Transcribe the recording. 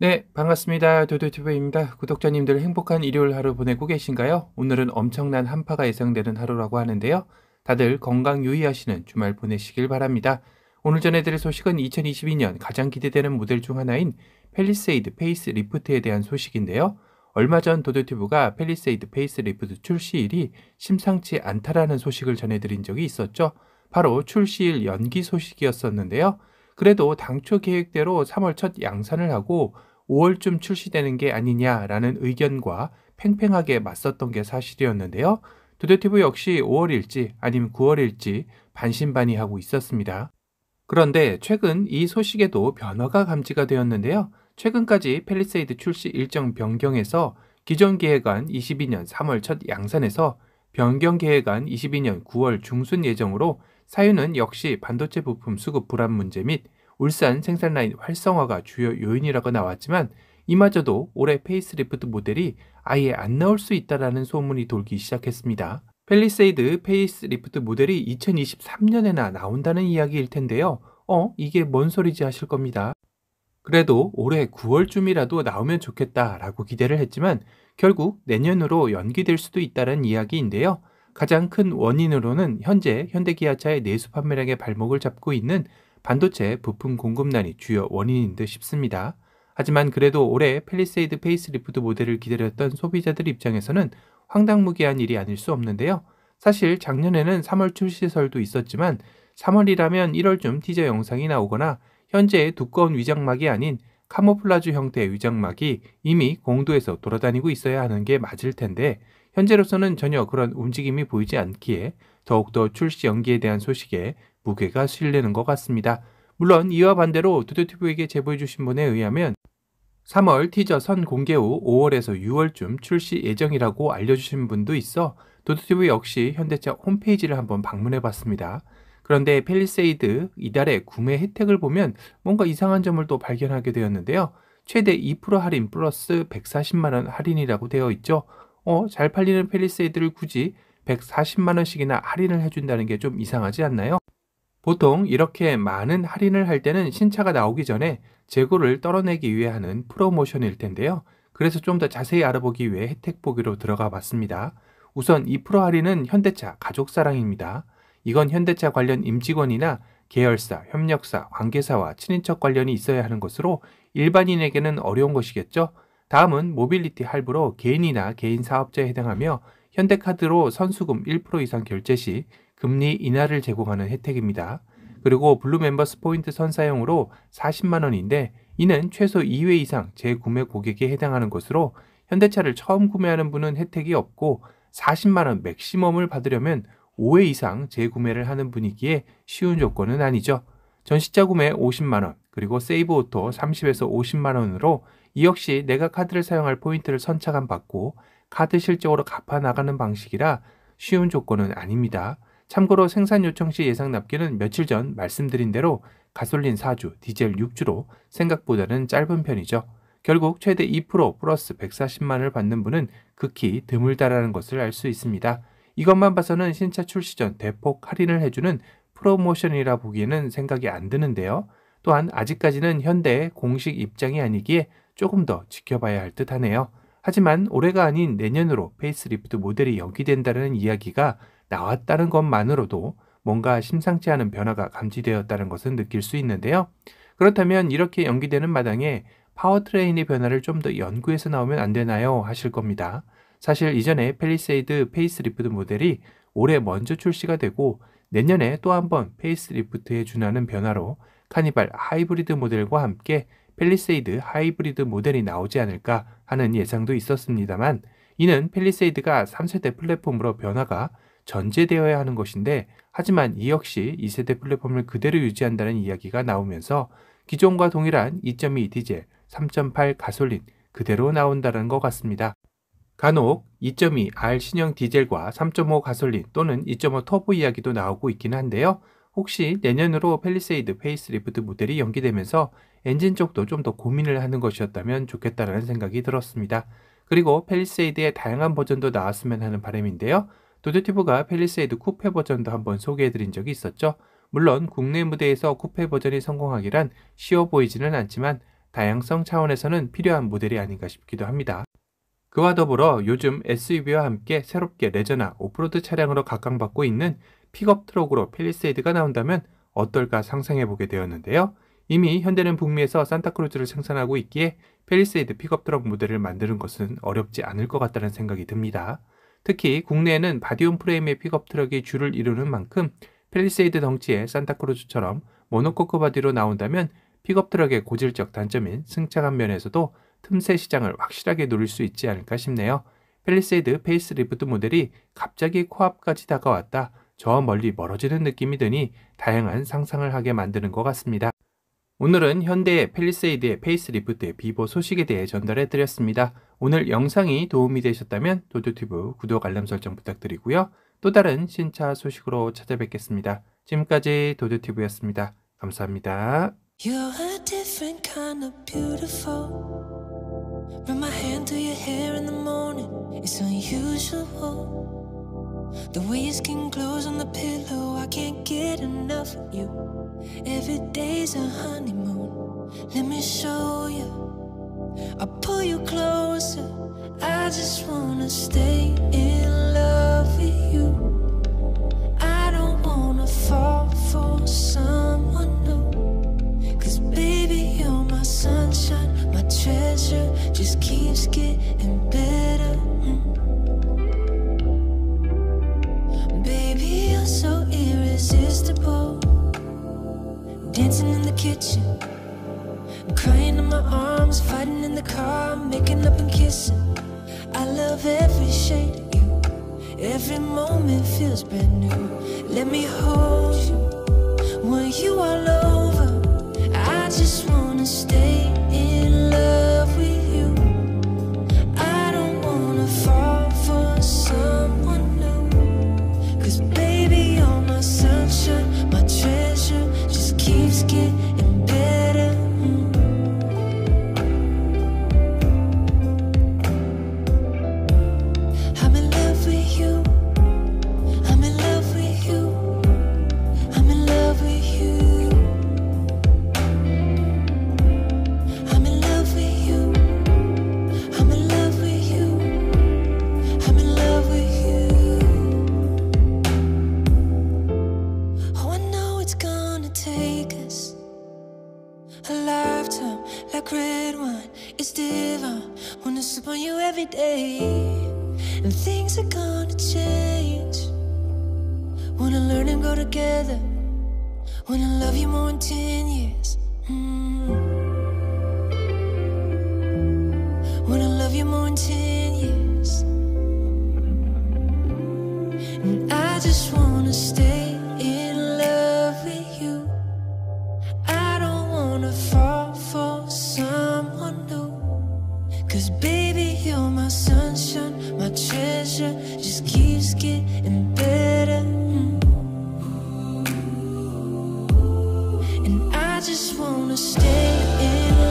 네, 반갑습니다. 도도튜브입니다. 구독자님들 행복한 일요일 하루 보내고 계신가요? 오늘은 엄청난 한파가 예상되는 하루라고 하는데요. 다들 건강 유의하시는 주말 보내시길 바랍니다. 오늘 전해드릴 소식은 2022년 가장 기대되는 모델 중 하나인 펠리세이드 페이스 리프트에 대한 소식인데요. 얼마 전 도도튜브가 펠리세이드 페이스 리프트 출시일이 심상치 않다라는 소식을 전해드린 적이 있었죠. 바로 출시일 연기 소식이었었는데요. 그래도 당초 계획대로 3월 첫 양산을 하고 5월쯤 출시되는 게 아니냐라는 의견과 팽팽하게 맞섰던 게 사실이었는데요. 두더티브 역시 5월일지 아니면 9월일지 반신반의하고 있었습니다. 그런데 최근 이 소식에도 변화가 감지가 되었는데요. 최근까지 펠리세이드 출시 일정 변경에서 기존 계획안 22년 3월 첫 양산에서 변경 계획안 22년 9월 중순 예정으로 사유는 역시 반도체 부품 수급 불안 문제 및 울산 생산 라인 활성화가 주요 요인이라고 나왔지만 이마저도 올해 페이스리프트 모델이 아예 안 나올 수 있다라는 소문이 돌기 시작했습니다. 펠리세이드 페이스리프트 모델이 2023년에나 나온다는 이야기일 텐데요. 이게 뭔 소리지 하실 겁니다. 그래도 올해 9월쯤이라도 나오면 좋겠다라고 기대를 했지만 결국 내년으로 연기될 수도 있다는 이야기인데요. 가장 큰 원인으로는 현재 현대기아차의 내수 판매량의 발목을 잡고 있는 반도체 부품 공급난이 주요 원인인 듯 싶습니다. 하지만 그래도 올해 펠리세이드 페이스리프트 모델을 기다렸던 소비자들 입장에서는 황당무계한 일이 아닐 수 없는데요. 사실 작년에는 3월 출시설도 있었지만 3월이라면 1월쯤 티저 영상이 나오거나 현재의 두꺼운 위장막이 아닌 카모플라주 형태의 위장막이 이미 공도에서 돌아다니고 있어야 하는 게 맞을 텐데 현재로서는 전혀 그런 움직임이 보이지 않기에 더욱더 출시 연기에 대한 소식에 무게가 실리는 것 같습니다. 물론 이와 반대로 두두튜브에게 제보해 주신 분에 의하면 3월 티저 선 공개 후 5월에서 6월쯤 출시 예정이라고 알려주신 분도 있어 도드튜브 역시 현대차 홈페이지를 한번 방문해 봤습니다. 그런데 펠리세이드 이달의 구매 혜택을 보면 뭔가 이상한 점을 또 발견하게 되었는데요. 최대 2% 할인 플러스 140만 원 할인이라고 되어 있죠. 잘 팔리는 펠리세이드를 굳이 140만 원씩이나 할인을 해준다는 게 좀 이상하지 않나요? 보통 이렇게 많은 할인을 할 때는 신차가 나오기 전에 재고를 떨어내기 위해 하는 프로모션일 텐데요. 그래서 좀 더 자세히 알아보기 위해 혜택 보기로 들어가 봤습니다. 우선 2% 할인은 현대차 가족사랑입니다. 이건 현대차 관련 임직원이나 계열사, 협력사, 관계사와 친인척 관련이 있어야 하는 것으로 일반인에게는 어려운 것이겠죠. 다음은 모빌리티 할부로 개인이나 개인 사업자에 해당하며 현대카드로 선수금 1% 이상 결제 시 금리 인하를 제공하는 혜택입니다. 그리고 블루 멤버스 포인트 선사용으로 40만 원인데 이는 최소 2회 이상 재구매 고객에 해당하는 것으로 현대차를 처음 구매하는 분은 혜택이 없고 40만 원 맥시멈을 받으려면 5회 이상 재구매를 하는 분이기에 쉬운 조건은 아니죠. 전시차 구매 50만 원, 그리고 세이브 오토 30에서 50만 원으로 이 역시 내가 카드를 사용할 포인트를 선착안 받고 카드 실적으로 갚아 나가는 방식이라 쉬운 조건은 아닙니다. 참고로 생산 요청 시 예상 납기는 며칠 전 말씀드린 대로 가솔린 4주, 디젤 6주로 생각보다는 짧은 편이죠. 결국 최대 2% 플러스 140만을 받는 분은 극히 드물다라는 것을 알 수 있습니다. 이것만 봐서는 신차 출시 전 대폭 할인을 해주는 프로모션이라 보기에는 생각이 안 드는데요. 또한 아직까지는 현대의 공식 입장이 아니기에 조금 더 지켜봐야 할 듯 하네요. 하지만 올해가 아닌 내년으로 페이스리프트 모델이 연기된다는 이야기가 나왔다는 것만으로도 뭔가 심상치 않은 변화가 감지되었다는 것은 느낄 수 있는데요. 그렇다면 이렇게 연기되는 마당에 파워트레인의 변화를 좀 더 연구해서 나오면 안 되나요? 하실 겁니다. 사실 이전에 펠리세이드 페이스리프트 모델이 올해 먼저 출시가 되고 내년에 또 한 번 페이스리프트에 준하는 변화로 카니발 하이브리드 모델과 함께 펠리세이드 하이브리드 모델이 나오지 않을까 하는 예상도 있었습니다만 이는 펠리세이드가 3세대 플랫폼으로 변화가 전제되어야 하는 것인데 하지만 이 역시 2세대 플랫폼을 그대로 유지한다는 이야기가 나오면서 기존과 동일한 2.2 디젤, 3.8 가솔린 그대로 나온다는 것 같습니다. 간혹 2.2 R 신형 디젤과 3.5 가솔린 또는 2.5 터보 이야기도 나오고 있긴 한데요. 혹시 내년으로 펠리세이드 페이스리프트 모델이 연기되면서 엔진 쪽도 좀 더 고민을 하는 것이었다면 좋겠다라는 생각이 들었습니다. 그리고 펠리세이드의 다양한 버전도 나왔으면 하는 바람인데요. 도드티브가 펠리세이드 쿠페 버전도 한번 소개해드린 적이 있었죠. 물론 국내 무대에서 쿠페 버전이 성공하기란 쉬워 보이지는 않지만 다양성 차원에서는 필요한 모델이 아닌가 싶기도 합니다. 그와 더불어 요즘 SUV와 함께 새롭게 레저나 오프로드 차량으로 각광받고 있는 픽업 트럭으로 팰리세이드가 나온다면 어떨까 상상해보게 되었는데요. 이미 현대는 북미에서 산타크루즈를 생산하고 있기에 팰리세이드 픽업 트럭 모델을 만드는 것은 어렵지 않을 것 같다는 생각이 듭니다. 특히 국내에는 바디온 프레임의 픽업 트럭이 주를 이루는 만큼 팰리세이드 덩치의 산타크루즈처럼 모노코크 바디로 나온다면 픽업 트럭의 고질적 단점인 승차감 면에서도 틈새 시장을 확실하게 노릴 수 있지 않을까 싶네요. 팰리세이드 페이스리프트 모델이 갑자기 코앞까지 다가왔다. 저 멀리 멀어지는 느낌이 드니 다양한 상상을 하게 만드는 것 같습니다. 오늘은 현대의 팰리세이드의 페이스리프트의 비보 소식에 대해 전달해 드렸습니다. 오늘 영상이 도움이 되셨다면 도도튜브 구독 알람 설정 부탁드리고요. 또 다른 신차 소식으로 찾아뵙겠습니다. 지금까지 도도튜브였습니다. 감사합니다. You're a different kind of beautiful. Run my hand through your hair in the morning. It's unusual. The way your skin glows on the pillow, I can't get enough of you. Every day's a honeymoon. Let me show you. I'll pull you closer. I just wanna stay in love with you. I don't wanna fall for someone new. Cause baby, you're my sunshine, my treasure. Just keeps getting better. Baby, you're so irresistible. Dancing in the kitchen, crying in my arms, fighting in the car, making up and kissing. I love every shade of you. Every moment feels brand new. Let me hold you when you all over. I just wanna stay in love with you. I don't wanna fall for someone new. Cause baby, you're my sunshine, my treasure. Just keeps getting better. I'm in love with you. I'm in love with you. I'm in love with you. I'm in love with you. I'm in love with you. I'm in love with you. Oh, I know it's gonna take us a lifetime, like red wine. It's divine. Wanna sip on you every day, and things are gonna change. Wanna learn and grow together. Wanna love you more in 10 years. Wanna love you more in 10 years. And I just wanna stay in love with you. I don't wanna fall for someone new. Cause baby, you're my sunshine, my treasure. Just keeps getting better. And I just wanna stay in love.